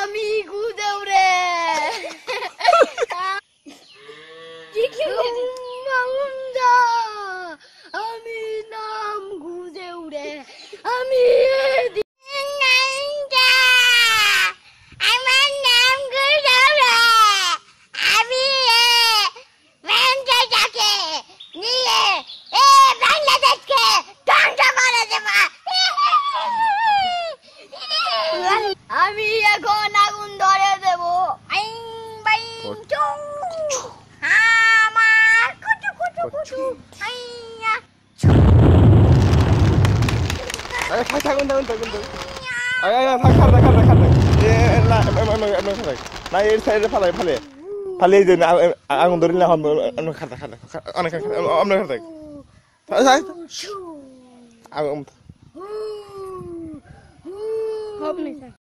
আমি গুদেউরে মামুন্দা আমি নাম গুদেউরে আমি আমার নাম গুদেউরে আমি বাংলাদেশকে নিয়ে বাংলাদেশকে ধ্বংস করে দেব আমি এখন আগুন ধরে দেব আইন বাইন চুং আমার কুচু কুচু কুচু আইয়া আরে থাকুন আরে থাক না এই সাইডে ফালাই দেন আগুন ধরে না খাতা অনেক অনেক থাক আগুন হবে না